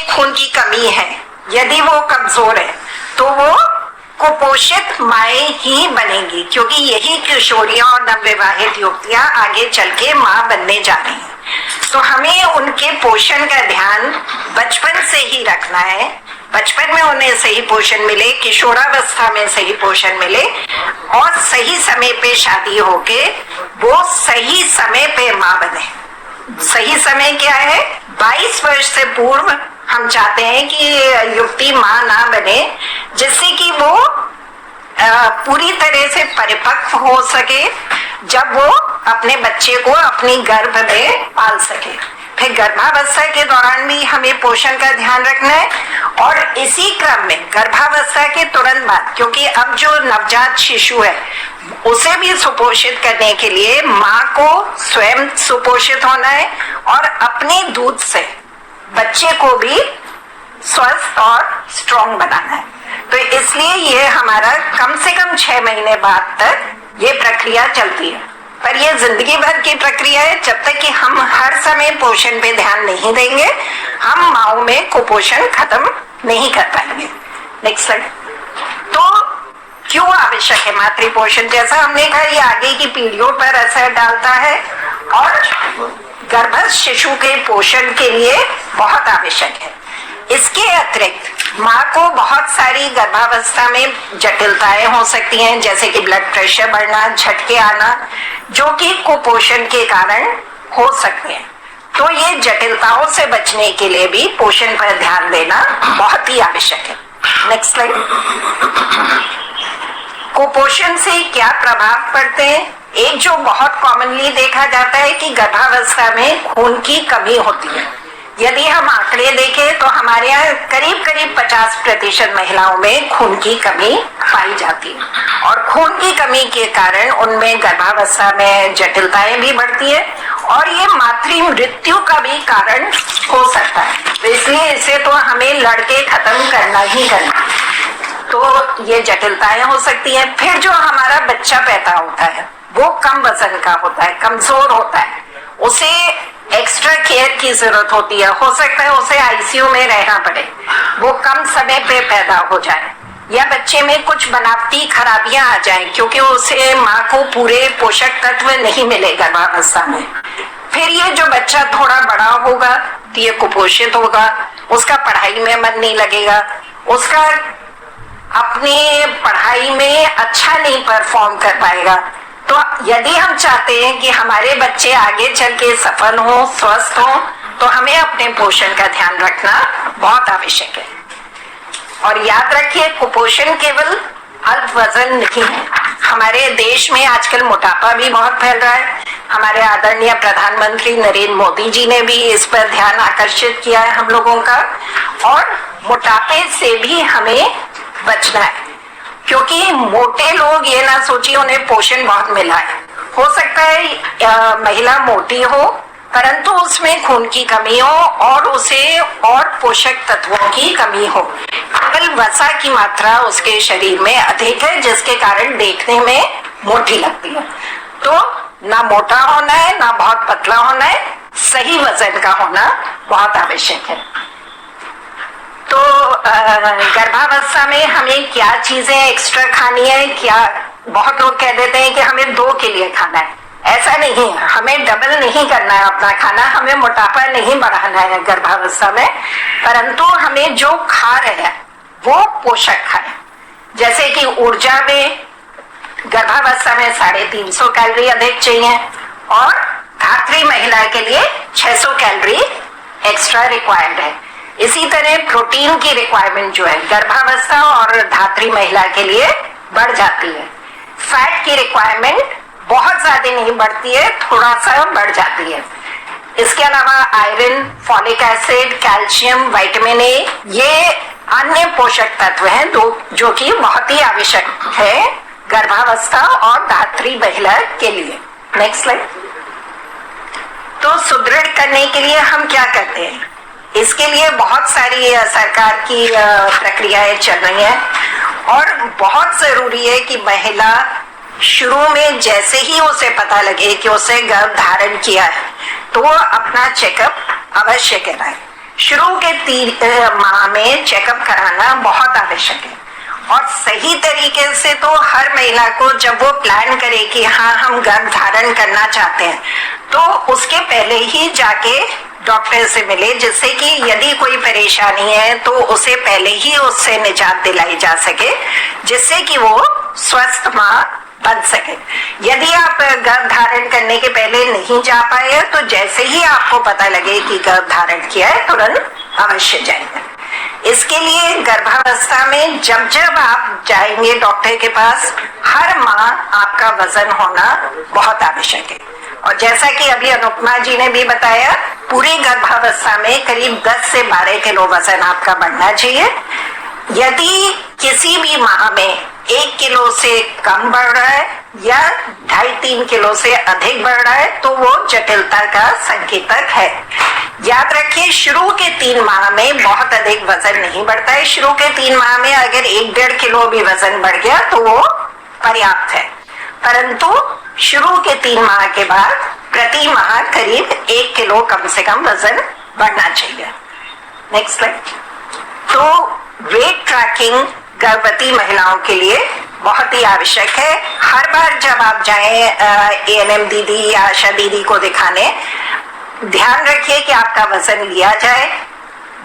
में खून की कमी है, यदि वो कमजोर है, तो वो कुपोषित माएँ ही बनेंगी, क्योंकि यही किशोरियां और नवविवाहित युवतियां आगे चल के माँ बनने जा रही हैं। तो हमें उनके पोषण का ध्यान बचपन से ही रखना है। बचपन में उन्हें सही पोषण मिले, किशोरावस्था में सही पोषण मिले, और सही समय पे शादी होके वो सही समय पे माँ बने। सही समय क्या है? 22 वर्ष से पूर्व हम चाहते हैं कि युवती माँ ना बने, जिससे कि वो पूरी तरह से परिपक्व हो सके, जब वो अपने बच्चे को अपनी गर्भ में पाल सके। फिर गर्भावस्था के दौरान भी हमें पोषण का ध्यान रखना है, और इसी क्रम में गर्भावस्था के तुरंत बाद, क्योंकि अब जो नवजात शिशु है उसे भी सुपोषित करने के लिए माँ को स्वयं सुपोषित होना है, और अपने दूध से बच्चे को भी स्वस्थ और स्ट्रॉन्ग बनाना है। तो इसलिए ये हमारा कम से कम 6 महीने बाद तक ये प्रक्रिया चलती है। पर ये जिंदगी भर की प्रक्रिया है। जब तक कि हम हर समय पोषण पे ध्यान नहीं देंगे, हम माओ में कुपोषण खत्म नहीं कर पाएंगे। Next slide. तो क्यों आवश्यक है मातृ पोषण? जैसा हमने कहा, ये आगे की पीढ़ियों पर असर डालता है और गर्भस्थ शिशु के पोषण के लिए बहुत आवश्यक है। इसके अतिरिक्त माँ को बहुत सारी गर्भावस्था में जटिलताएं हो सकती हैं, जैसे कि ब्लड प्रेशर बढ़ना, झटके आना, जो कि कुपोषण के कारण हो सकते हैं। तो ये जटिलताओं से बचने के लिए भी पोषण पर ध्यान देना बहुत ही आवश्यक है। Next slide. कुपोषण से क्या प्रभाव पड़ते हैं? एक जो बहुत कॉमनली देखा जाता है कि गर्भावस्था में खून की कमी होती है। यदि हम आंकड़े देखें तो हमारे यहाँ करीब 50% महिलाओं में खून की कमी पाई जाती है, और खून की कमी के कारण उनमें गर्भावस्था में जटिलताएं भी बढ़ती है, और ये मातृ मृत्यु का भी कारण हो सकता है। तो इसलिए इसे तो हमें लड़के खत्म करना ही करना। तो ये जटिलताएं हो सकती हैं। फिर जो हमारा बच्चा पैदा होता है वो कम वजन का होता है, कमजोर होता है, उसे एक्स्ट्रा केयर की जरूरत होती है। हो सकता है उसे आईसीयू में रहना पड़े, वो कम समय पे पैदा हो जाए, या बच्चे में कुछ बनावटी खराबियां आ जाएं, क्योंकि उसे माँ को पूरे पोषक तत्व नहीं मिले गर्भावस्था में। फिर ये जो बच्चा थोड़ा बड़ा होगा तो ये कुपोषित होगा, उसका पढ़ाई में मन नहीं लगेगा, उसका अपनी पढ़ाई में अच्छा नहीं परफॉर्म कर पाएगा। तो यदि हम चाहते हैं कि हमारे बच्चे आगे चल के सफल हो, स्वस्थ हो, तो हमें अपने पोषण का ध्यान रखना बहुत आवश्यक है। और याद रखिए, कुपोषण केवल अल्प वजन नहीं है। हमारे देश में आजकल मोटापा भी बहुत फैल रहा है। हमारे आदरणीय प्रधानमंत्री नरेंद्र मोदी जी ने भी इस पर ध्यान आकर्षित किया है हम लोगों का, और मोटापे से भी हमें बचना है, क्योंकि मोटे लोग ये ना सोचिए उन्हें पोषण बहुत मिला है। हो सकता है महिला मोटी हो परंतु उसमें खून की कमी हो और उसे और पोषक तत्वों की कमी हो, केवल वसा की मात्रा उसके शरीर में अधिक है, जिसके कारण देखने में मोटी लगती है। तो ना मोटा होना है ना बहुत पतला होना है, सही वजन का होना बहुत आवश्यक है। तो गर्भावस्था में हमें क्या चीजें एक्स्ट्रा खानी है? क्या बहुत लोग कह देते हैं कि हमें 2 के लिए खाना है। ऐसा नहीं है, हमें डबल नहीं करना है अपना खाना, हमें मोटापा नहीं बढ़ाना है गर्भावस्था में, परंतु हमें जो खा रहे हैं वो पोषक खाएं। जैसे कि ऊर्जा में गर्भावस्था में 350 कैलोरी अधिक चाहिए, और धात्री महिला के लिए 600 कैलोरी एक्स्ट्रा रिक्वायर्ड है। इसी तरह प्रोटीन की रिक्वायरमेंट जो है गर्भावस्था और धात्री महिला के लिए बढ़ जाती है। फैट की रिक्वायरमेंट बहुत ज्यादा नहीं बढ़ती है, थोड़ा सा बढ़ जाती है। इसके अलावा iron, folic acid, calcium, vitamin A, ये अन्य पोषक तत्व हैं जो कि बहुत ही आवश्यक है गर्भावस्था और धात्री महिला के लिए। Next slide. तो सुदृढ़ करने के लिए हम क्या करते हैं? इसके लिए बहुत सारी सरकार की प्रक्रियाएं चल रही हैं, और बहुत जरूरी है कि महिला शुरू में जैसे ही उसे पता लगे कि उसे गर्भ धारण किया है तो वो अपना चेकअप अवश्य कराए। शुरू के 3 माह में चेकअप कराना बहुत आवश्यक है। और सही तरीके से तो हर महिला को जब वो प्लान करे कि हाँ हम गर्भ धारण करना चाहते हैं, तो उसके पहले ही जाके डॉक्टर से मिले, जिससे कि यदि कोई परेशानी है तो उसे पहले ही उससे निजात दिलाई जा सके, जिससे कि वो स्वस्थ माँ बन सके। यदि आप गर्भ धारण करने के पहले नहीं जा पाए तो जैसे ही आपको पता लगे कि गर्भ धारण किया है तुरंत अवश्य जाइए। इसके लिए गर्भावस्था में जब जब आप जाएंगे डॉक्टर के पास, हर माह आपका वजन होना बहुत आवश्यक है। और जैसा कि अभी अनुपमा जी ने भी बताया, पूरी गर्भावस्था में करीब 10 से 12 किलो वजन आपका बढ़ना चाहिए। यदि किसी भी माह में 1 किलो से कम बढ़ रहा है या 2.5-3 किलो से अधिक बढ़ रहा है तो वो जटिलता का संकेतक है। याद रखिए, शुरू के 3 माह में बहुत अधिक वजन नहीं बढ़ता है। शुरू के 3 माह में अगर 1-1.5 किलो भी वजन बढ़ गया तो वो पर्याप्त है, परंतु शुरू के 3 माह के बाद प्रति माह करीब 1 किलो कम से कम वजन बढ़ना चाहिए। Next slide. तो वेट ट्रैकिंग गर्भवती महिलाओं के लिए बहुत ही आवश्यक है। हर बार जब आप जाएं ANM दीदी या आशा दीदी को दिखाने, ध्यान रखिए कि आपका वजन लिया जाए,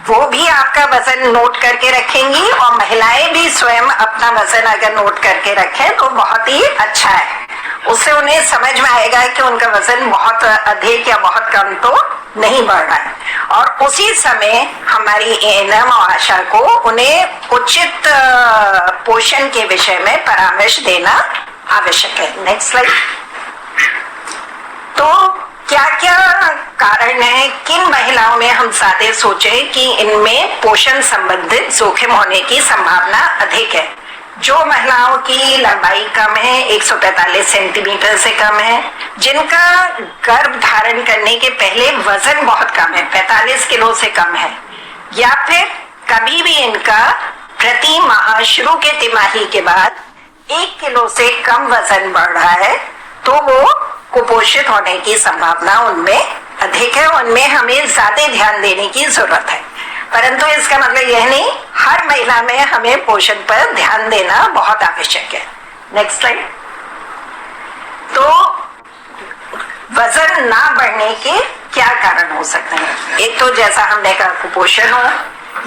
वो भी आपका वजन नोट करके रखेंगी और महिलाएं भी स्वयं अपना वजन अगर नोट करके रखें तो बहुत ही अच्छा है। उससे उन्हें समझ में आएगा कि उनका वजन बहुत अधिक या बहुत कम तो नहीं बढ़ रहा है, और उसी समय हमारी ANM और आशा को उन्हें उचित पोषण के विषय में परामर्श देना आवश्यक है। Next slide. तो क्या क्या कारण है, किन महिलाओं में हम ज्यादा सोचे कि इनमें पोषण संबंधित जोखिम होने की संभावना अधिक है? जो महिलाओं की लंबाई कम है, 145 सेंटीमीटर से कम है, जिनका गर्भ धारण करने के पहले वजन बहुत कम है, 45 किलो से कम है, या फिर कभी भी इनका प्रति माह शुरू के तिमाही के बाद 1 किलो से कम वजन बढ़ रहा है, तो वो कुपोषित होने की संभावना उनमें अधिक है। उनमें हमें ज्यादा ध्यान देने की जरूरत है, परंतु इसका मतलब यह नहीं हर महिला में हमें पोषण पर ध्यान देना बहुत आवश्यक है। Next slide. तो वजन ना बढ़ने के क्या कारण हो सकते हैं? एक तो जैसा हमने कहा कुपोषण हो,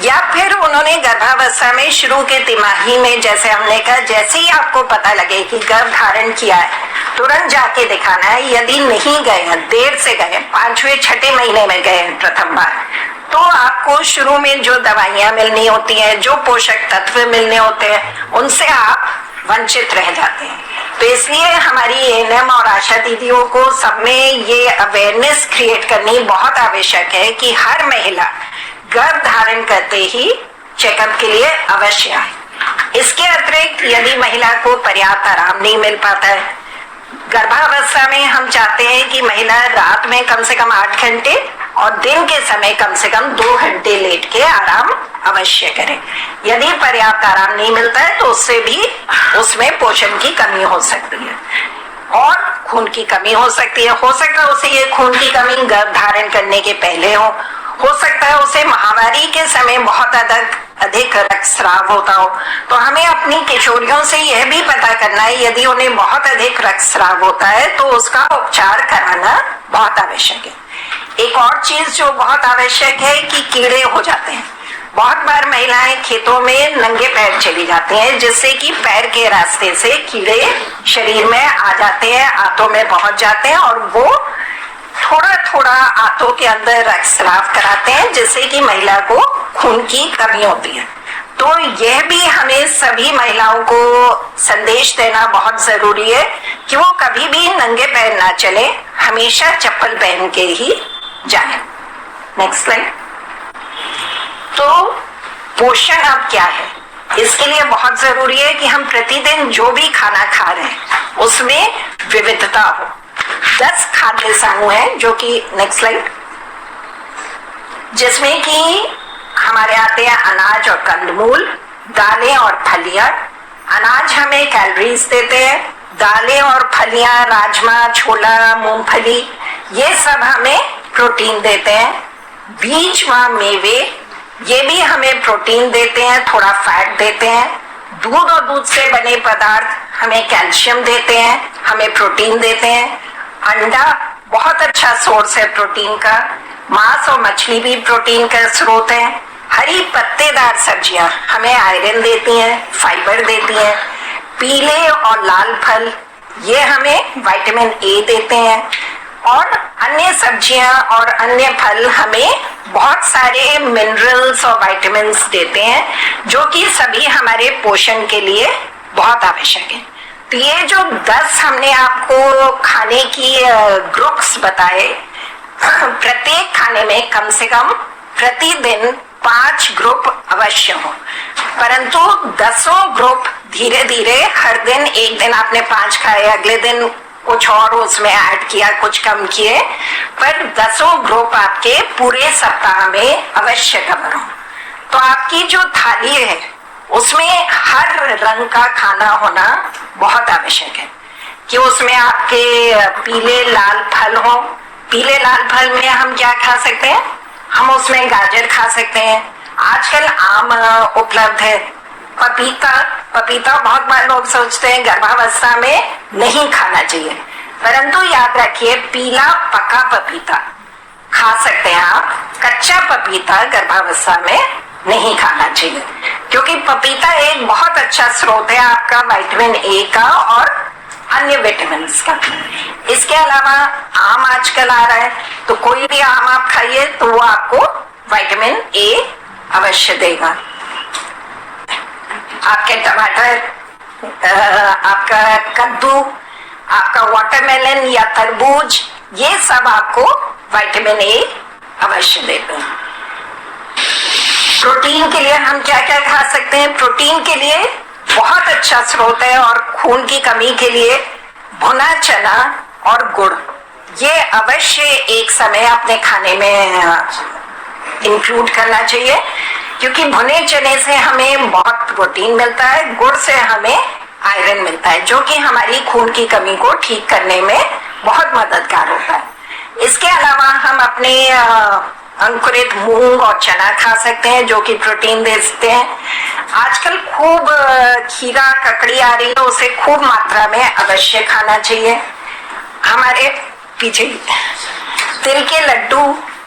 या फिर उन्होंने गर्भावस्था में शुरू के तिमाही में, जैसे हमने कहा, जैसे ही आपको पता लगे कि गर्भ धारण किया है तुरंत जाके दिखाना है। यदि नहीं गए हैं, देर से गए, 5वें-6ठे महीने में गए हैं प्रथम बार, तो आपको शुरू में जो दवाइयां मिलनी होती हैं, जो पोषक तत्व मिलने होते हैं, उनसे आप वंचित रह जाते हैं। तो इसलिए हमारी ANM और आशा दीदियों को सब में ये अवेयरनेस क्रिएट करनी बहुत आवश्यक है कि हर महिला गर्भ धारण करते ही चेकअप के लिए अवश्य आए। इसके अतिरिक्त यदि महिला को पर्याप्त आराम नहीं मिल पाता है, गर्भावस्था में हम चाहते हैं कि महिला रात में कम से कम 8 घंटे और दिन के समय कम से कम 2 घंटे लेट के आराम अवश्य करें। यदि पर्याप्त आराम नहीं मिलता है तो उससे भी उसमें पोषण की कमी हो सकती है और खून की कमी हो सकती है। हो सकता है उसे ये खून की कमी गर्भ धारण करने के पहले हो सकता है उसे महावारी के समय बहुत अधिक रक्तस्राव होता हो। तो हमें अपनी किशोरियों से यह भी पता करना है, यदि उन्हें बहुत अधिक रक्तस्राव होता है तो उसका उपचार कराना बहुत आवश्यक है। एक और चीज जो बहुत आवश्यक है कि कीड़े हो जाते हैं। बहुत बार महिलाएं खेतों में नंगे पैर चली जाती हैं, जिससे कि पैर के रास्ते से कीड़े शरीर में आ जाते हैं, आंतों में पहुंच जाते हैं और वो थोड़ा थोड़ा आंतों के अंदर रक्तस्राव कराते हैं, जिससे कि महिला को खून की कमी होती है। तो यह भी हमें सभी महिलाओं को संदेश देना बहुत जरूरी है कि वो कभी भी नंगे पैर ना चले, हमेशा चप्पल पहन के ही जाए। Next slide. तो पोषण अब क्या है? इसके लिए बहुत जरूरी है कि हम प्रतिदिन जो भी खाना खा रहे हैं उसमें विविधता हो। 10 खाद्य समूह हैं जो कि, नेक्स्ट स्लाइड, जिसमें कि हमारे आते हैं अनाज और कंदमूल, दालें और फलियां। अनाज हमें कैलोरीज देते हैं, दालें और फलियां, राजमा, छोला, मूंगफली, ये सब हमें प्रोटीन देते हैं। बीज व मेवे ये भी हमें प्रोटीन देते हैं, थोड़ा फैट देते हैं। दूध और दूध से बने पदार्थ हमें कैल्शियम देते हैं, हमें प्रोटीन देते हैं। अंडा बहुत अच्छा सोर्स है प्रोटीन का। मांस और मछली भी प्रोटीन का स्रोत है। हरी पत्तेदार सब्जियां हमें आयरन देती हैं, फाइबर देती हैं। पीले और लाल फल ये हमें विटामिन ए देते हैं। और अन्य सब्जियां और अन्य फल हमें बहुत सारे मिनरल्स और विटामिन्स देते हैं, जो कि सभी हमारे पोषण के लिए बहुत आवश्यक है। तो ये जो 10 हमने आपको खाने की ग्रुप्स बताए, प्रत्येक खाने में कम से कम प्रतिदिन 5 ग्रुप अवश्य हो, परंतु 10 ग्रुप धीरे धीरे हर दिन, एक दिन आपने 5 खाए, अगले दिन कुछ और उसमें ऐड किया, कुछ कम किए, पर 10 ग्रुप आपके पूरे सप्ताह में अवश्य कवर हो। तो आपकी जो थाली है उसमें हर रंग का खाना होना बहुत आवश्यक है कि उसमें आपके पीले लाल फल हो। पीले लाल फल में हम क्या खा सकते हैं? हम उसमें गाजर खा सकते हैं। आजकल आम उपलब्ध है। पपीता बहुत बार लोग सोचते हैं गर्भावस्था में नहीं खाना चाहिए, परंतु याद रखिए पीला पका पपीता खा सकते हैं आप। कच्चा पपीता गर्भावस्था में नहीं खाना चाहिए, क्योंकि पपीता एक बहुत अच्छा स्रोत है आपका विटामिन ए का और अन्य विटामिन का। इसके अलावा आम आजकल आ रहा है, तो कोई भी आम आप खाइए तो वो आपको विटामिन ए अवश्य देगा। आपके टमाटर, आपका कद्दू, आपका वाटरमेलन या तरबूज, ये सब आपको विटामिन ए अवश्य देते हैं। प्रोटीन के लिए हम क्या क्या खा सकते हैं? प्रोटीन के लिए बहुत अच्छा स्रोत है और खून की कमी के लिए भुना चना और गुड़ ये अवश्य एक समय अपने खाने में इंक्लूड करना चाहिए, क्योंकि भुने चने से हमें बहुत प्रोटीन मिलता है, गुड़ से हमें आयरन मिलता है, जो कि हमारी खून की कमी को ठीक करने में बहुत मददगार होता है। इसके अलावा हम अपने अंकुरित मूंग और चना खा सकते हैं, जो कि प्रोटीन देते हैं। आजकल खूब खीरा ककड़ी आ रही है, उसे खूब मात्रा में अवश्य खाना चाहिए। हमारे पीछे तिल के लड्डू,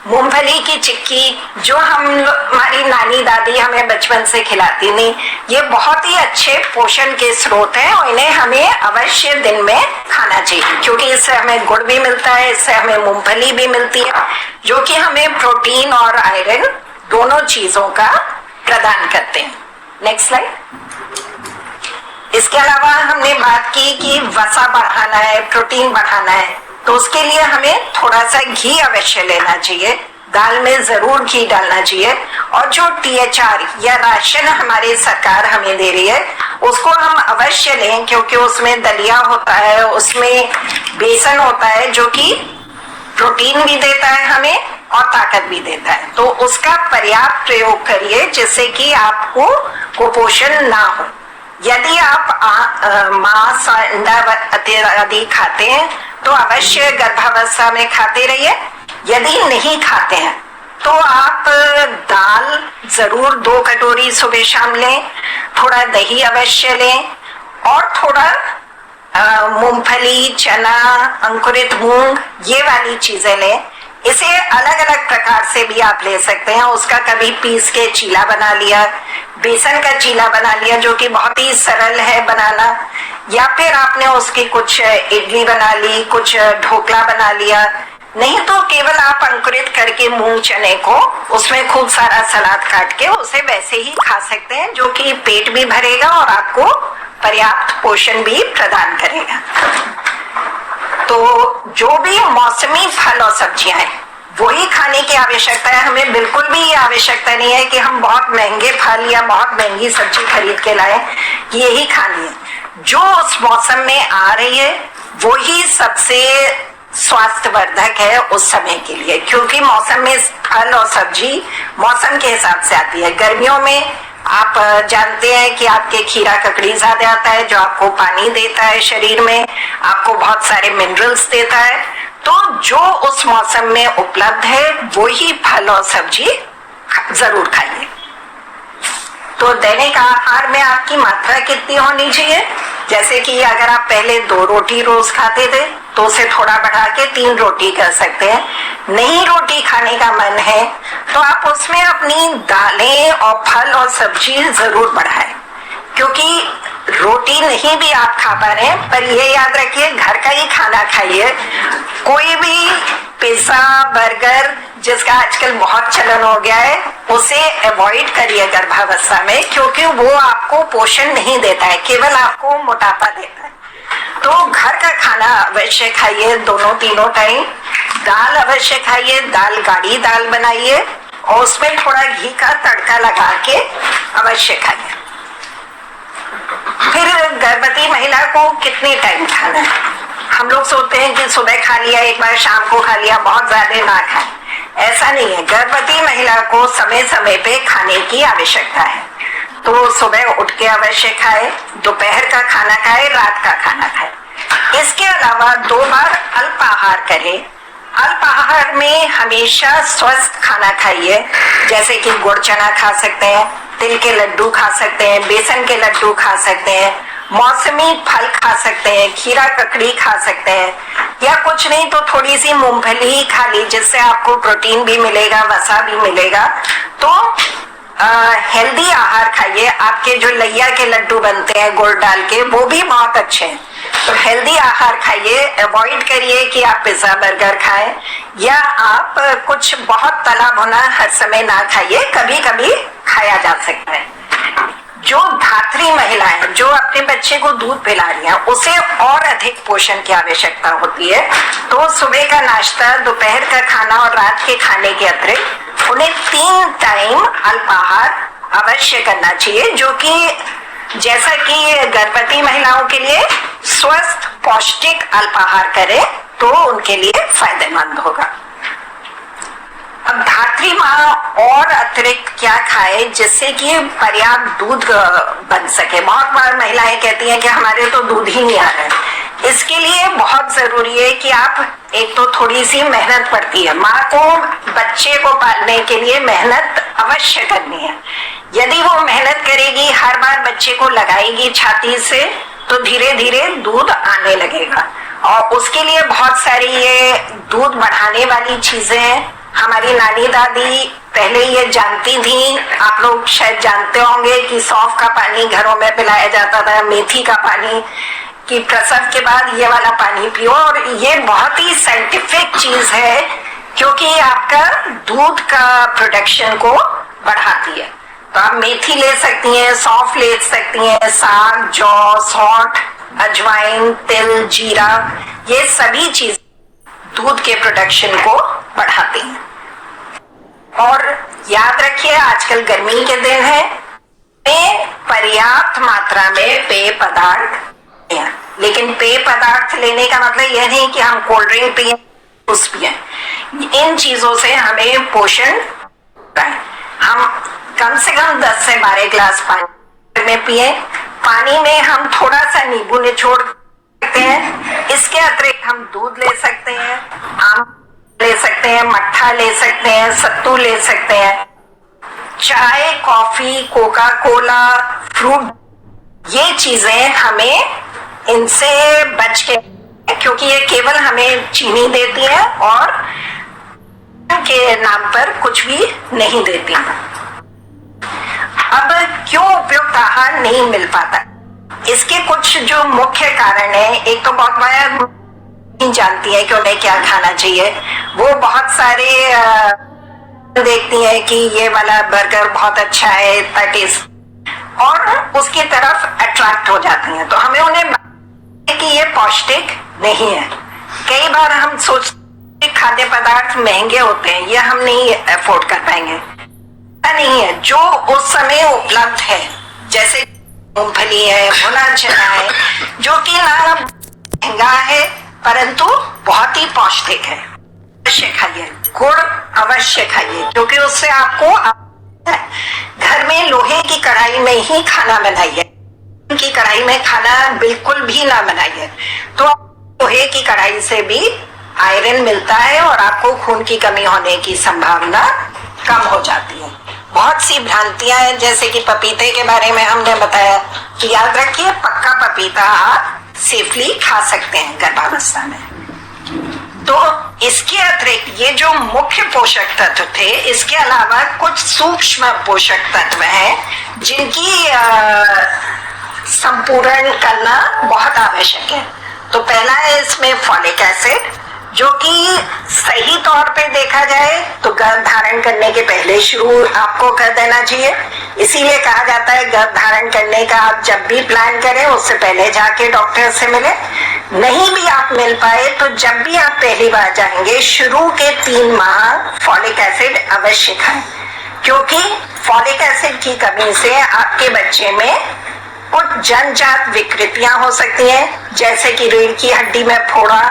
मूंगफली की चिक्की, जो हमारी नानी दादी हमें बचपन से खिलाती थी, ये बहुत ही अच्छे पोषण के स्रोत हैं और इन्हें हमें अवश्य दिन में खाना चाहिए, क्योंकि इससे हमें गुड़ भी मिलता है, इससे हमें मूंगफली भी मिलती है, जो कि हमें प्रोटीन और आयरन दोनों चीजों का प्रदान करते हैं। Next slide. इसके अलावा हमने बात की कि वसा बढ़ाना है, प्रोटीन बढ़ाना है, तो उसके लिए हमें थोड़ा सा घी अवश्य लेना चाहिए। दाल में जरूर घी डालना चाहिए। और जो THR या राशन हमारी सरकार हमें दे रही है, उसको हम अवश्य लें, क्योंकि उसमें दलिया होता है, उसमें बेसन होता है, जो कि प्रोटीन भी देता है हमें और ताकत भी देता है। तो उसका पर्याप्त प्रयोग करिए, जिससे कि आपको कुपोषण ना हो। यदि आप मांस और अंडा आदि खाते हैं तो अवश्य गर्भावस्था में खाते रहिए। यदि नहीं खाते हैं तो आप दाल जरूर 2 कटोरी सुबह शाम लें, थोड़ा दही अवश्य लें और थोड़ा मूंगफली, चना, अंकुरित मूंग, ये वाली चीजें लें। इसे अलग अलग प्रकार से भी आप ले सकते हैं। उसका कभी पीस के चीला बना लिया, बेसन का चीला बना लिया, जो कि बहुत ही सरल है बनाना, या फिर आपने उसकी कुछ इडली बना ली, कुछ ढोकला बना लिया। नहीं तो केवल आप अंकुरित करके मूंग चने को उसमें खूब सारा सलाद काट के उसे वैसे ही खा सकते हैं, जो कि पेट भी भरेगा और आपको पर्याप्त पोषण भी प्रदान करेगा। तो जो भी मौसमी फल और सब्जियां हैं वही खाने की आवश्यकता है। हमें बिल्कुल भी ये आवश्यकता नहीं है कि हम बहुत महंगे फल या बहुत महंगी सब्जी खरीद के लाए, यही खानी है। जो उस मौसम में आ रही है वही सबसे स्वास्थ्यवर्धक है उस समय के लिए, क्योंकि मौसम में फल और सब्जी मौसम के हिसाब से आती है। गर्मियों में आप जानते हैं कि आपके खीरा ककड़ी ज्यादा आता है, जो आपको पानी देता है शरीर में, आपको बहुत सारे मिनरल्स देता है। तो जो उस मौसम में उपलब्ध है वो ही फल और सब्जी जरूर खाइए। तो दैनिक आहार में आपकी मात्रा कितनी होनी चाहिए? जैसे कि अगर आप पहले 2 रोटी रोज खाते थे तो उसे थोड़ा बढ़ा के 3 रोटी कर सकते हैं। नहीं रोटी खाने का मन है तो आप उसमें अपनी दालें और फल और सब्जी जरूर बढ़ाएं, क्योंकि रोटी नहीं भी आप खा पा रहे हैं, पर ये याद रखिए घर का ही खाना खाइए। कोई भी पिज्जा बर्गर जिसका आजकल बहुत चलन हो गया है उसे अवॉइड करिए गर्भावस्था में, क्योंकि वो आपको पोषण नहीं देता है, केवल आपको मोटापा देता है। तो घर का खाना अवश्य खाइए, दोनों तीनों टाइम। दाल अवश्य खाइए, दाल गाढ़ी दाल बनाइए और उसमें थोड़ा घी का तड़का लगा के अवश्य खाइए। फिर गर्भवती महिला को कितने टाइम खाना है? हम लोग सोचते हैं कि सुबह खा लिया, एक बार शाम को खा लिया, बहुत ज्यादा ना खाएं। ऐसा नहीं है। गर्भवती महिला को समय समय पे खाने की आवश्यकता है। तो सुबह उठ के अवश्य खाए, दोपहर का खाना खाए, रात का खाना खाए। इसके अलावा 2 बार अल्प आहार करें। अल्प आहार में हमेशा स्वस्थ खाना खाइए, जैसे कि गुड़ चना खा सकते हैं, तिल के लड्डू खा सकते हैं, बेसन के लड्डू खा सकते हैं, मौसमी फल खा सकते हैं, खीरा ककड़ी खा सकते हैं, या कुछ नहीं तो थोड़ी सी मूंगफली ही खा ली, जिससे आपको प्रोटीन भी मिलेगा, वसा भी मिलेगा। तो हेल्दी आहार खाइए। आपके जो लैया के लड्डू बनते हैं गुड़ डाल के, वो भी बहुत अच्छे हैं। तो हेल्दी आहार खाइए, अवॉइड करिए कि आप पिज्जा बर्गर खाएं, या आप कुछ बहुत तला भुना हर समय ना खाइए, कभी कभी खाया जा सकता है। जो धात्री महिलाएं जो अपने बच्चे को दूध पिला रही हैं, उसे और अधिक पोषण की आवश्यकता होती है। तो सुबह का नाश्ता, दोपहर का खाना और रात के खाने के अतिरिक्त उन्हें 3 टाइम अल्प आहार अवश्य करना चाहिए, जो कि जैसा कि गर्भवती महिलाओं के लिए स्वस्थ पौष्टिक अल्प आहार करे तो उनके लिए फायदेमंद होगा। अब धात्री माँ और अतिरिक्त क्या खाए जिससे कि पर्याप्त दूध बन सके? बहुत बार महिलाएं कहती हैं कि हमारे तो दूध ही नहीं आ रहा है। इसके लिए बहुत जरूरी है कि आप, एक तो थोड़ी सी मेहनत पड़ती है, माँ को बच्चे को पालने के लिए मेहनत अवश्य करनी है। यदि वो मेहनत करेगी, हर बार बच्चे को लगाएगी छाती से, तो धीरे धीरे दूध आने लगेगा। और उसके लिए बहुत सारी ये दूध बढ़ाने वाली चीजें हैं। हमारी नानी दादी पहले ये जानती थी, आप लोग शायद जानते होंगे कि सौंफ का पानी घरों में पिलाया जाता था, मेथी का पानी, कि प्रसव के बाद ये वाला पानी पियो। और ये बहुत ही साइंटिफिक चीज है, क्योंकि आपका दूध का प्रोडक्शन को बढ़ाती है। तो आप मेथी ले सकती हैं, सौंफ ले सकती हैं, साग, जौ, सौंठ, अजवाइन, तिल, जीरा, ये सभी चीज दूध के प्रोडक्शन को बढ़ाती हैं। और याद रखिए, आजकल गर्मी के दिन है, पर्याप्त मात्रा में पेय पदार्थ, लेकिन पेय पदार्थ लेने का मतलब यह नहीं कि हम कोल्ड ड्रिंक पिए, जूस पिए। इन चीजों से हमें पोषण, हम कम से कम 10 से 12 गिलास पानी में पिए। पानी में हम थोड़ा सा नींबू निचोड़ सकते हैं। इसके अतिरिक्त हम दूध ले सकते हैं, आम ले सकते हैं, मट्ठा ले सकते हैं, सत्तू ले सकते हैं। चाय, कॉफी, कोका कोला, फ्रूट, ये चीजें हमें इनसे बच के, क्योंकि ये केवल हमें चीनी देती है और के नाम पर कुछ भी नहीं देती। अब क्यों उपयुक्त आहार नहीं मिल पाता? इसके कुछ जो मुख्य कारण है, एक तो बहुत बड़ा नहीं जानती है कि उन्हें क्या खाना चाहिए। वो बहुत सारे देखती हैं कि ये वाला बर्गर बहुत अच्छा है, इतना टेस्ट, और उसकी तरफ अट्रैक्ट हो जाती हैं। तो हमें उन्हें कि ये पौष्टिक नहीं है। कई बार हम सोचते खाद्य पदार्थ महंगे होते हैं, ये हम नहीं अफोर्ड कर पाएंगे। नहीं है, जो उस समय उपलब्ध है, जैसे मूंगफली है, भुना चना है, जो कि ना महंगा है परंतु बहुत ही पौष्टिक है, अवश्य खाइए। गुड़ अवश्य खाइए, क्योंकि उससे आपको घर में लोहे की कढ़ाई में ही खाना बनाइए, की कढ़ाई में खाना बिल्कुल भी ना बनाइए। तो लोहे की कढ़ाई से भी आयरन मिलता है और आपको खून की कमी होने की संभावना कम हो जाती है। बहुत सी भ्रांतियां हैं, जैसे कि पपीते के बारे में हमने बताया कि याद रखिए पक्का पपीता आप सेफली खा सकते हैं गर्भावस्था में। तो इसके अतिरिक्त ये जो मुख्य पोषक तत्व थे, इसके अलावा कुछ सूक्ष्म पोषक तत्व हैं जिनकी संपूर्ण करना बहुत आवश्यक है। तो पहला है इसमें फॉलिक एसिड, जो कि सही तौर पे देखा जाए तो गर्भ धारण करने के पहले शुरू आपको कर देना चाहिए। इसीलिए कहा जाता है गर्भ धारण करने का आप जब भी प्लान करें उससे पहले जाके डॉक्टर से मिले। नहीं भी आप मिल पाए तो जब भी आप पहली बार जाएंगे शुरू के 3 माह फॉलिक एसिड अवश्य खाएं, क्योंकि फॉलिक एसिड की कमी से आपके बच्चे में कुछ जन्मजात विकृतियां हो सकती हैं, जैसे कि रीढ़ की हड्डी में फोड़ा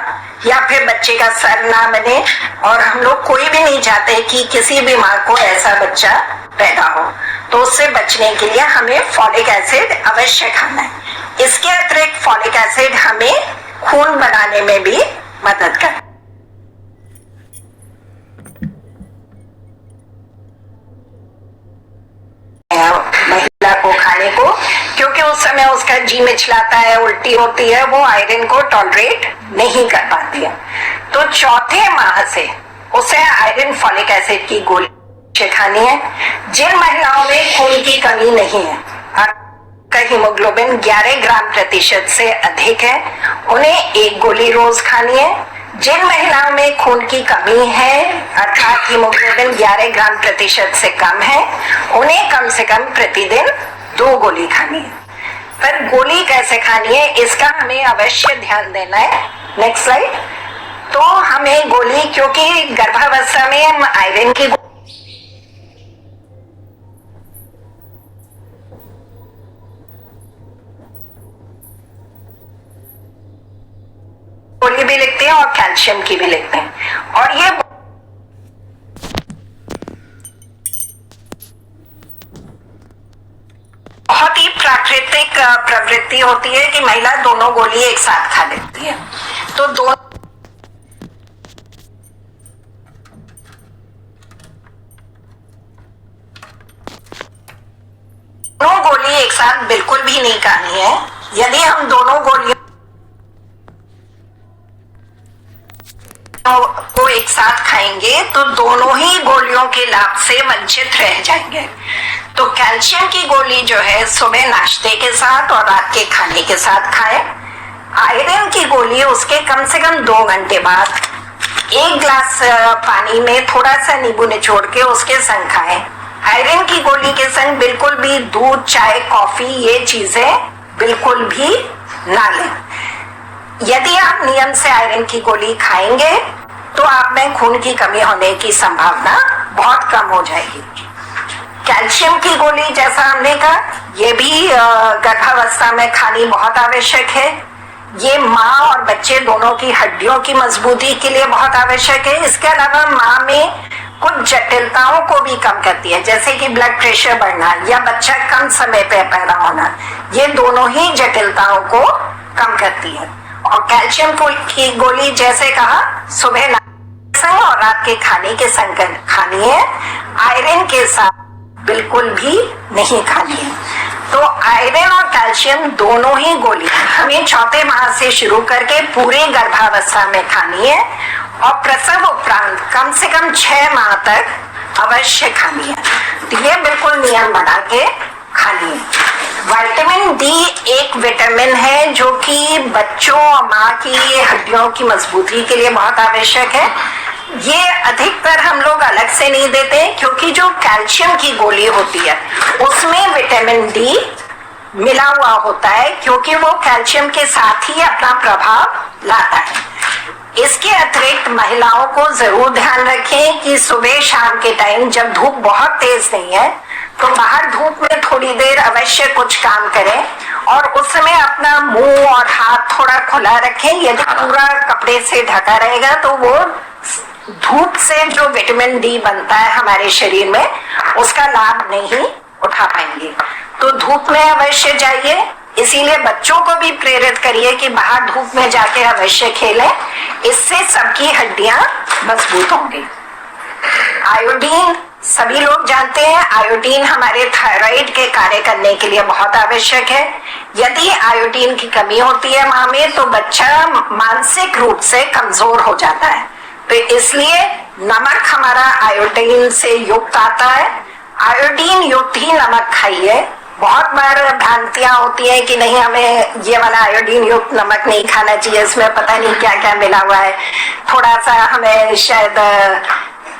या फिर बच्चे का सर ना बने। और हम लोग कोई भी नहीं चाहते कि किसी भी माँ को ऐसा बच्चा पैदा हो, तो उससे बचने के लिए हमें फॉलिक एसिड अवश्य खाना है। इसके अतिरिक्त फॉलिक एसिड हमें खून बनाने में भी मदद करता है। महिला को खाने को, क्योंकि उस समय उसका जी मिचलाता है, उल्टी होती है, वो आयरन को टॉलरेट नहीं कर पाती है। तो चौथे माह से उसे आयरन फॉलिक एसिड की गोली खानी है। जिन महिलाओं में खून की कमी नहीं है, का हीमोग्लोबिन 11 ग्राम प्रतिशत से अधिक है, उन्हें 1 गोली रोज खानी है। जिन महिलाओं में खून की कमी है अर्थात हीमोग्लोबिन 11 ग्राम प्रतिशत से कम है, उन्हें कम से कम प्रतिदिन 2 गोली खानी है। पर गोली कैसे खानी है इसका हमें अवश्य ध्यान देना है। Next slide. तो हमें गोली, क्योंकि गर्भावस्था में हम आयरन की गोली भी लिखते हैं और कैल्शियम की भी लिखते हैं। और ये बहुत ही प्राकृतिक प्रवृत्ति होती है कि महिला दोनों गोली एक साथ खा लेती है। तो दोनों गोली एक साथ बिल्कुल भी नहीं खानी है। यदि हम दोनों गोलियों को एक साथ खाएंगे तो दोनों ही गोलियों के लाभ से वंचित रह जाएंगे। तो कैल्शियम की गोली जो है सुबह नाश्ते के साथ और रात के खाने के साथ खाएं। आयरन की गोली उसके कम से कम 2 घंटे बाद 1 ग्लास पानी में थोड़ा सा नींबू निचोड़ के उसके संग खाएं। आयरन की गोली के संग बिल्कुल भी दूध, चाय, कॉफी ये चीजें बिल्कुल भी ना लें। यदि आप नियम से आयरन की गोली खाएंगे तो आप में खून की कमी होने की संभावना बहुत कम हो जाएगी। कैल्शियम की गोली जैसा हमने कहा, ये भी गर्भावस्था में खानी बहुत आवश्यक है। ये माँ और बच्चे दोनों की हड्डियों की मजबूती के लिए बहुत आवश्यक है। इसके अलावा माँ में कुछ जटिलताओं को भी कम करती है, जैसे कि ब्लड प्रेशर बढ़ना या बच्चा कम समय पे पैदा होना, ये दोनों ही जटिलताओं को कम करती है। और कैल्शियम की गोली जैसे कहा सुबह और रात के खाने के संग खानी है, आयरन के साथ बिल्कुल भी नहीं खानी है। तो आयरन और कैल्शियम दोनों ही गोली हमें चौथे माह से शुरू करके पूरे गर्भावस्था में खानी है और प्रसव उपरांत कम से कम 6 माह तक अवश्य खानी है। तो ये बिल्कुल नियम बना के खानी है। विटामिन डी एक विटामिन है जो कि बच्चों और माँ की हड्डियों की मजबूती के लिए बहुत आवश्यक है। ये अधिकतर हम लोग अलग से नहीं देते, क्योंकि जो कैल्शियम की गोली होती है उसमें विटामिन डी मिला हुआ होता है, क्योंकि वो कैल्शियम के साथ ही अपना प्रभाव लाता है। इसके अतिरिक्त महिलाओं को जरूर ध्यान रखें कि सुबह शाम के टाइम जब धूप बहुत तेज नहीं है तो बाहर धूप में थोड़ी देर अवश्य कुछ काम करें और उस समय अपना मुंह और हाथ थोड़ा खुला रखें। यदि पूरा कपड़े से ढका रहेगा तो वो धूप से जो विटामिन डी बनता है हमारे शरीर में उसका लाभ नहीं उठा पाएंगे। तो धूप में अवश्य जाइए, इसीलिए बच्चों को भी प्रेरित करिए कि बाहर धूप में जाके अवश्य खेलें, इससे सबकी हड्डियां मजबूत होंगी। आयोडीन सभी लोग जानते हैं, आयोडीन हमारे थायराइड के कार्य करने के लिए बहुत आवश्यक है। यदि आयोडीन की कमी होती है मां में तो बच्चा मानसिक रूप से कमजोर हो जाता है। तो इसलिए नमक हमारा आयोडीन से युक्त आता है, आयोडीन युक्त ही नमक खाइए। बहुत बार भ्रांतियां होती है कि नहीं हमें ये वाला आयोडीन युक्त नमक नहीं खाना चाहिए, इसमें पता नहीं क्या क्या मिला हुआ है, थोड़ा सा हमें शायद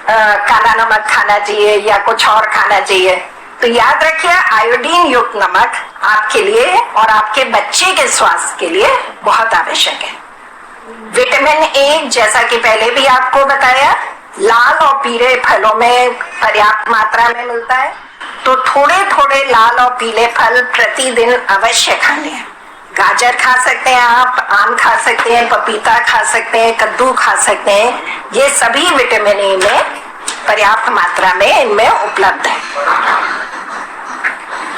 काला नमक खाना चाहिए या कुछ और खाना चाहिए। तो याद रखिए आयोडीन युक्त नमक आपके लिए और आपके बच्चे के स्वास्थ्य के लिए बहुत आवश्यक है। विटामिन ए जैसा कि पहले भी आपको बताया लाल और पीले फलों में पर्याप्त मात्रा में मिलता है, तो थोड़े थोड़े लाल और पीले फल प्रतिदिन अवश्य खाने हैं। गाजर खा सकते हैं आप, आम खा सकते हैं, पपीता खा सकते हैं, कद्दू खा सकते हैं, ये सभी विटामिन ए में पर्याप्त मात्रा में इनमें उपलब्ध है।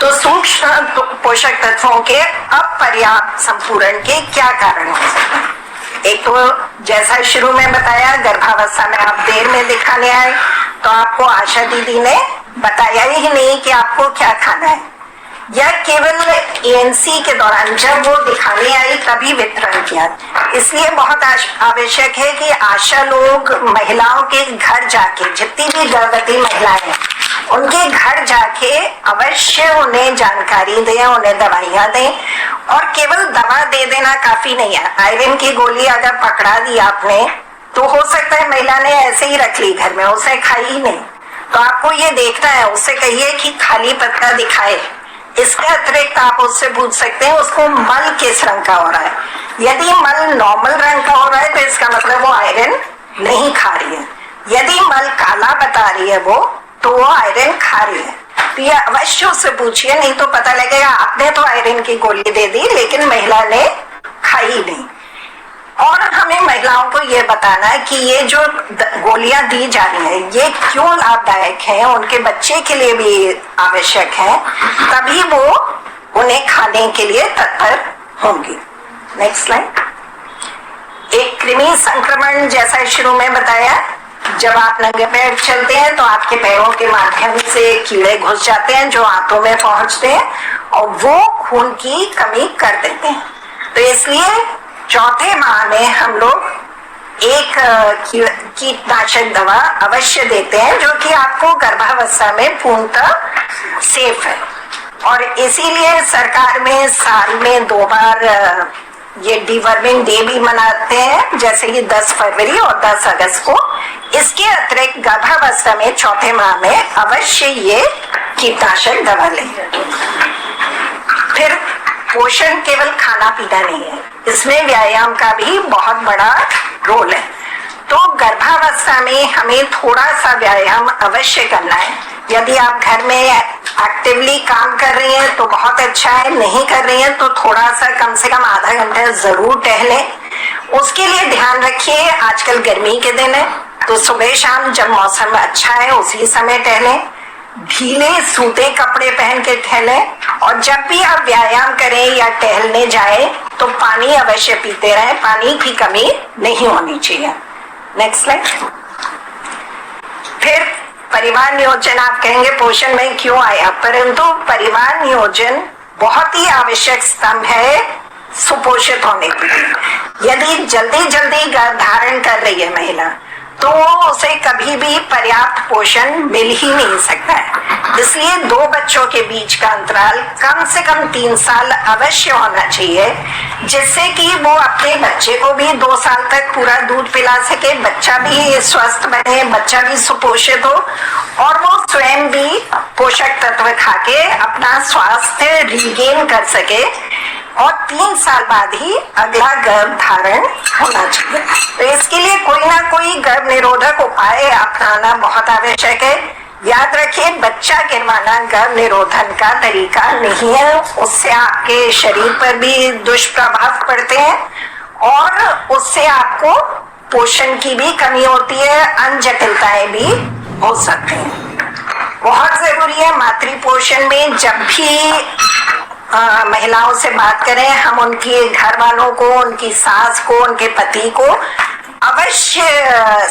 तो सूक्ष्म पोषक तत्वों के अपर्याप्त संपूरण के क्या कारण हो सकते हैं? एक तो जैसा शुरू में बताया, गर्भावस्था में आप देर में दिखाने आए तो आपको आशा दीदी ने बताया ही नहीं कि आपको क्या खाना है, या केवल एएनसी के दौरान जब वो दिखाने आई तभी वितरण किया। इसलिए बहुत आवश्यक है कि आशा लोग महिलाओं के घर जाके, जितनी भी गर्भवती महिलाएं हैं उनके घर जाके अवश्य उन्हें जानकारी दें, उन्हें दवाइयां दें। और केवल दवा दे देना काफी नहीं है। आयरन की गोली अगर पकड़ा दी आपने तो हो सकता है महिला ने ऐसे ही रख ली घर में, उसे खाई ही नहीं, तो आपको ये देखना है, उससे कहिए कि खाली पत्ता दिखाए। इसके अतिरिक्त आप उससे पूछ सकते हैं उसको मल किस रंग का हो रहा है। यदि मल नॉर्मल रंग का हो रहा है तो इसका मतलब वो आयरन नहीं खा रही है। यदि मल काला बता रही है वो, तो वो आयरन खा रही है। तो ये अवश्य उससे पूछिए, नहीं तो पता लगेगा आपने तो आयरन की गोली दे दी लेकिन महिला ने खाई नहीं। और हमें महिलाओं को ये बताना है कि ये जो गोलियां दी जा रही हैं ये क्यों लाभदायक है, उनके बच्चे के लिए भी आवश्यक है, तभी वो उन्हें खाने के लिए तत्पर होंगी। Next slide. एक कृमि संक्रमण जैसा शुरू में बताया, जब आप नंगे पैर चलते हैं तो आपके पैरों के माध्यम से कीड़े घुस जाते हैं जो आंतों में पहुंचते हैं और वो खून की कमी कर देते हैं। तो इसलिए चौथे माह में हम लोग एक कीटनाशक दवा अवश्य देते हैं जो कि आपको गर्भावस्था में पूर्णतः सेफ है। और इसीलिए सरकार में साल में 2 बार ये डिवर्मिंग डे भी मनाते हैं, जैसे कि 10 फरवरी और 10 अगस्त को। इसके अतिरिक्त गर्भावस्था में चौथे माह में अवश्य ये कीटनाशक दवा लें। फिर पोषण केवल खाना पीना नहीं है, इसमें व्यायाम का भी बहुत बड़ा रोल है। तो गर्भावस्था में हमें थोड़ा सा व्यायाम अवश्य करना है। यदि आप घर में एक्टिवली काम कर रही हैं तो बहुत अच्छा है, नहीं कर रही हैं तो थोड़ा सा कम से कम आधा घंटा जरूर टहलें। उसके लिए ध्यान रखिए, आजकल गर्मी के दिन है तो सुबह शाम जब मौसम अच्छा है उसी समय टहलें, ढीले सूते कपड़े पहन के टहलें। और जब भी आप व्यायाम करें या टहलने जाएं तो पानी अवश्य पीते रहें, पानी की कमी नहीं होनी चाहिए। Next slide. फिर परिवार नियोजन, आप कहेंगे पोषण में क्यों आया, परंतु परिवार नियोजन बहुत ही आवश्यक स्तंभ है सुपोषित होने के लिए। यदि जल्दी जल्दी गर्भ धारण कर रही है महिला तो उसे कभी भी पर्याप्त पोषण मिल ही नहीं सकता है। इसलिए 2 बच्चों के बीच का अंतराल कम से कम 3 साल अवश्य होना चाहिए, जिससे कि वो अपने बच्चे को भी 2 साल तक पूरा दूध पिला सके, बच्चा भी स्वस्थ बने, बच्चा भी सुपोषित हो और वो स्वयं भी पोषक तत्व खा के अपना स्वास्थ्य रिगेन कर सके। और 3 साल बाद ही अगला गर्भ धारण होना चाहिए। तो इसके लिए कोई ना कोई गर्भ निरोधक उपाय अपनाना बहुत आवश्यक है। याद रखिए, बच्चा गिरवाना गर्भ निरोधन का तरीका नहीं है, उससे आपके शरीर पर भी दुष्प्रभाव पड़ते हैं और उससे आपको पोषण की भी कमी होती है, अन्य जटिलताएं भी हो सकती हैं। बहुत जरूरी है मातृ पोषण में जब भी महिलाओं से बात करें, हम उनके घर वालों को, उनकी सास को, उनके पति को अवश्य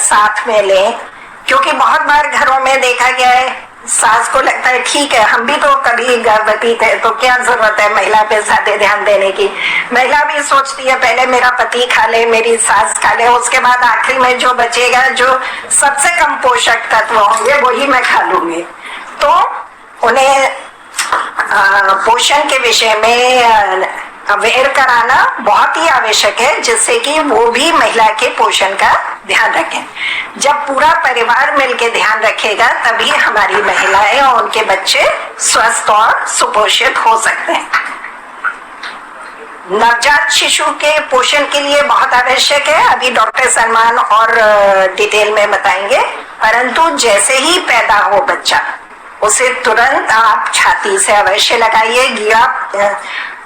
साथ में लें, क्योंकि बहुत बार घरों में देखा गया है सास को लगता है ठीक है हम भी तो कभी गर्भवती थे तो क्या जरूरत है महिला पे ज्यादा ध्यान देने की। महिला भी सोचती है पहले मेरा पति खा ले, मेरी सास खा ले, उसके बाद आखिर में जो बचेगा, जो सबसे कम पोषक तत्व होंगे वही मैं खा लूंगी। तो उन्हें पोषण के विषय में अवेयर कराना बहुत ही आवश्यक है, जिससे कि वो भी महिला के पोषण का ध्यान रखें। जब पूरा परिवार मिलकर ध्यान रखेगा तभी हमारी महिलाएं और उनके बच्चे स्वस्थ और सुपोषित हो सकते हैं। नवजात शिशु के पोषण के लिए बहुत आवश्यक है, अभी डॉक्टर सलमान और डिटेल में बताएंगे, परंतु जैसे ही पैदा हो बच्चा उसे तुरंत आप छाती से अवश्य लगाइए,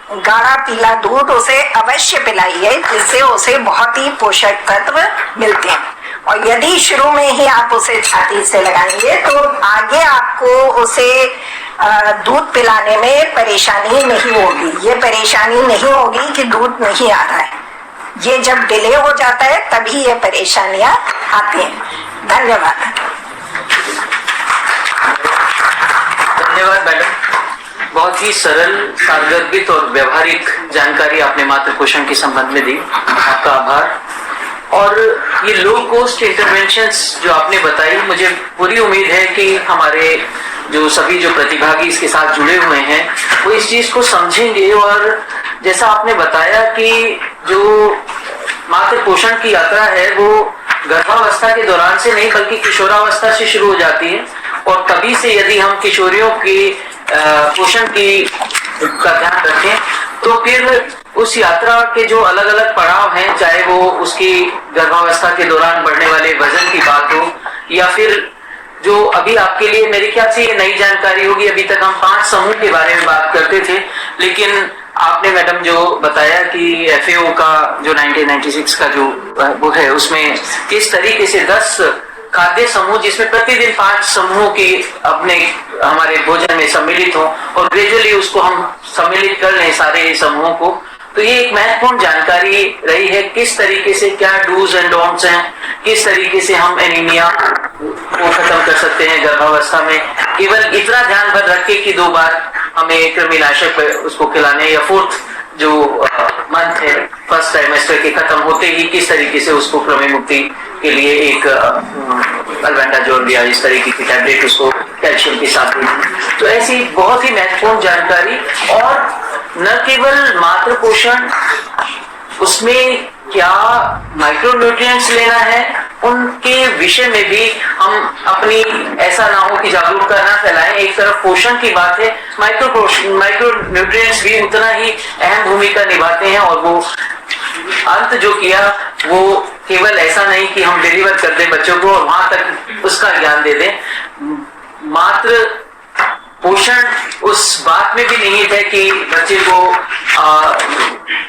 गाढ़ा पीला दूध उसे अवश्य पिलाइए, जिससे उसे बहुत ही पोषक तत्व मिलते हैं। और यदि शुरू में ही आप उसे छाती से लगाएंगे तो आगे आपको उसे दूध पिलाने में परेशानी नहीं होगी। ये परेशानी नहीं होगी कि दूध नहीं आ रहा है, ये जब डिले हो जाता है तभी ये परेशानियां आती हैं। धन्यवाद। धन्यवाद मैडम, बहुत ही सरल, सारगर्भित और व्यवहारिक जानकारी आपने मातृ पोषण के संबंध में दी, आपका आभार। और ये लो कॉस्ट इंटरवेंशंस जो आपने बताई, मुझे पूरी उम्मीद है कि हमारे जो सभी जो प्रतिभागी इसके साथ जुड़े हुए हैं वो इस चीज को समझेंगे। और जैसा आपने बताया कि जो मातृ पोषण की यात्रा है वो गर्भावस्था के दौरान से नहीं बल्कि किशोरावस्था से शुरू हो जाती है, और तभी से यदि हम किशोरियों की पोषण की का ध्यान रखें तो फिर उस यात्रा के जो अलग अलग पड़ाव हैं, चाहे वो उसकी गर्भावस्था के दौरान बढ़ने वाले वजन की बात हो या फिर जो अभी आपके लिए मेरे ख्याल से ये नई जानकारी होगी, अभी तक हम 5 समूह के बारे में बात करते थे, लेकिन आपने मैडम जो बताया कि FAO का जो 1996 का जो वो है उसमें किस तरीके से 10 खाद्य समूह, जिसमें प्रतिदिन 5 समूहों की अपने हमारे भोजन में सम्मिलित हो और ग्रेजुअली उसको हम सम्मिलित कर लें सारे समूहों को, तो ये एक महत्वपूर्ण जानकारी रही है। किस तरीके से क्या डूज एंड डोंट्स हैं, किस तरीके से हम एनीमिया को खत्म कर सकते हैं गर्भावस्था में, केवल इतना ध्यान भर रख के कि 2 बार हमें कृमिनाशक उसको खिलाने, या 4th जो मंथ है फर्स्ट ट्राइमेस्टर के खत्म होते ही किस तरीके से उसको कृमि मुक्ति के लिए एक अल्बेंडाजोल या इस तरीके की टैबलेट उसको कैल्शियम के साथ देनी। तो ऐसी बहुत ही महत्वपूर्ण जानकारी, और न केवल मातृ पोषण, उसमें क्या माइक्रोन्यूट्रिएंट्स लेना है उनके विषय में भी हम अपनी ऐसा ना हो कि जागरूकता ना फैलाएं। एक तरफ पोषण की बात है, माइक्रोन्यूट्रिएंट्स भी उतना ही अहम भूमिका निभाते हैं, और वो अंत जो किया वो केवल ऐसा नहीं कि हम डिलीवर कर दें बच्चों को और वहां तक उसका ज्ञान दे दें। मात्र पोषण उस बात में भी निहित है कि बच्चे को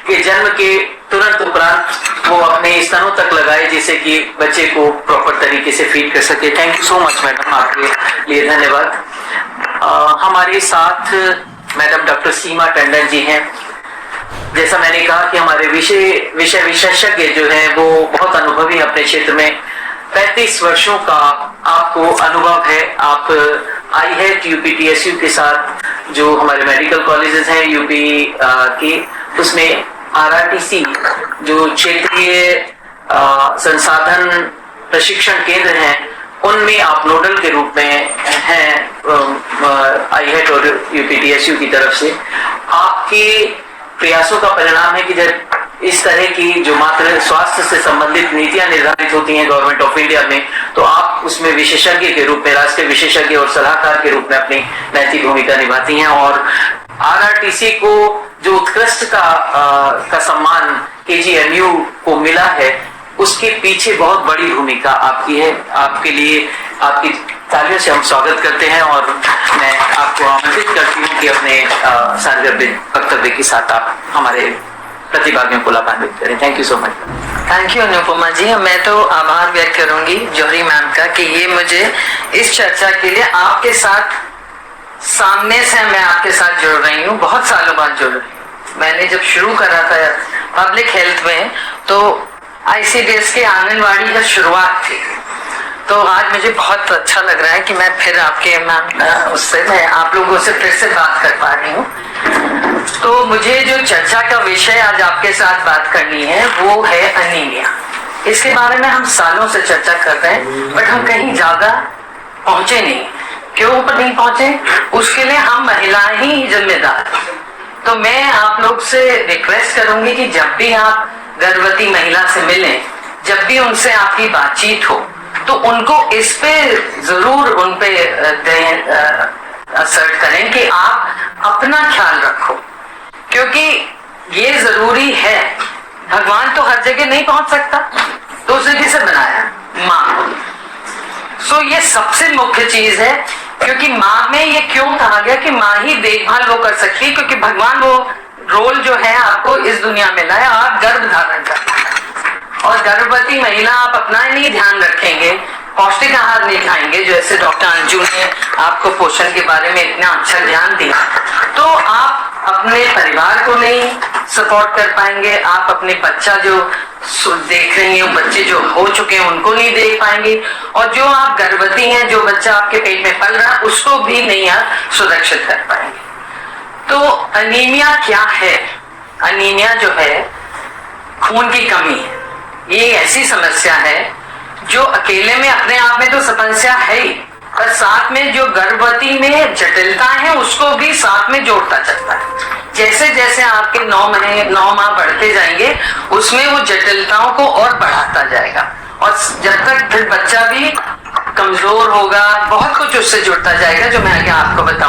के जन्म के तुरंत उपरांत वो अपने स्तनों तक लगाए, जिससे कि बच्चे को प्रॉपर तरीके से फीड कर सके। Thank you so much madam, आपके लिए धन्यवाद। हमारे साथ मैडम डॉक्टर सीमा टंडन जी हैं। जैसा मैंने कहा कि हमारे विषय विशेषज्ञ जो हैं वो बहुत अनुभवी अपने क्षेत्र में, 35 वर्षों का आपको अनुभव है। आप आई है UPTSU के साथ जो हमारे मेडिकल कॉलेजेस हैं यूपी के, उसमें RRTC जो क्षेत्रीय संसाधन प्रशिक्षण केंद्र हैं उनमें आप नोडल के रूप में हैं IHET और UPTSU की तरफ से। आपके प्रयासों का परिणाम है कि जब इस तरह की जो मात्र स्वास्थ्य से संबंधित नीतियां निर्धारित होती हैं गवर्नमेंट ऑफ इंडिया में, तो आप उसमें विशेषज्ञ के रूप में, राष्ट्रीय विशेषज्ञ और सलाहकार के रूप में अपनी नैतिक भूमिका निभाती हैं। और RRTC को जो उत्कृष्ट का सम्मान KGMU को मिला है, उसके पीछे बहुत बड़ी भूमिका आपकी है। आपके लिए आपकी तालियों से हम स्वागत करते हैं, और मैं आपको आमंत्रित करती हूँ कि अपने सार्वजनिक वक्तव्य के साथ आप हमारे प्रतिभागियों को लाभान्वित करें। Thank you so much. Thank you Anupama ji. मैं तो आभार व्यक्त करूंगी जौहरी मैम का कि ये मुझे इस चर्चा के लिए आपके साथ सामने से मैं आपके साथ जुड़ रही हूँ, बहुत सालों बाद जुड़ रही हूँ। मैंने जब शुरू करा था पब्लिक हेल्थ में तो ICDS के आंगनवाड़ी का शुरुआत थी। तो आज मुझे बहुत अच्छा लग रहा है कि मैं फिर आपके मैं आप लोगों से फिर से बात कर पा रही हूँ। तो मुझे जो चर्चा का विषय आज आपके साथ बात करनी है वो है अनीमिया। इसके बारे में हम सालों से चर्चा कर रहे हैं, बट हम कहीं ज्यादा पहुंचे नहीं। क्यों पर नहीं पहुंचे? उसके लिए हम महिलाएं ही जिम्मेदार। तो मैं आप लोग से रिक्वेस्ट करूंगी कि जब भी आप गर्भवती महिला से मिलें, जब भी उनसे आपकी बातचीत हो, तो उनको इस पे जरूर उन पे असर्ट करें कि आप अपना ख्याल रखो, क्योंकि ये जरूरी है। भगवान तो हर जगह नहीं पहुंच सकता, तो उसे किसे बनाया? माँ। सो ये सबसे मुख्य चीज है, क्योंकि माँ में ये क्यों कहा गया कि माँ ही देखभाल वो कर सकती है, क्योंकि भगवान वो रोल जो है आपको इस दुनिया में लाया, आप गर्भ धारण करते हैं। और गर्भवती महिला आप अपना नहीं ध्यान रखेंगे, पौष्टिक आहार नहीं खाएंगे, जैसे डॉक्टर अंजू ने आपको पोषण के बारे में इतना अच्छा ध्यान दिया, तो आप अपने परिवार को नहीं सपोर्ट कर पाएंगे, आप अपने बच्चा जो देख रही हैं, बच्चे जो हो चुके हैं उनको नहीं देख पाएंगे, और जो आप गर्भवती हैं, जो बच्चा आपके पेट में पल रहा है उसको भी नहीं आप सुरक्षित कर पाएंगे। तो अनीमिया क्या है? अनीमिया जो है खून की कमी है। ये ऐसी समस्या है जो अकेले में अपने आप में तो समस्या है ही, पर साथ में जो गर्भवती में जटिलताएं हैं उसको भी साथ में जोड़ता चलता है। जैसे जैसे आपके 9 माह बढ़ते जाएंगे उसमें वो जटिलताओं को और बढ़ाता जाएगा, और जब तक फिर बच्चा भी कमजोर होगा, बहुत कुछ उससे जुड़ता जाएगा जो मैं आगे आपको बताऊंगा।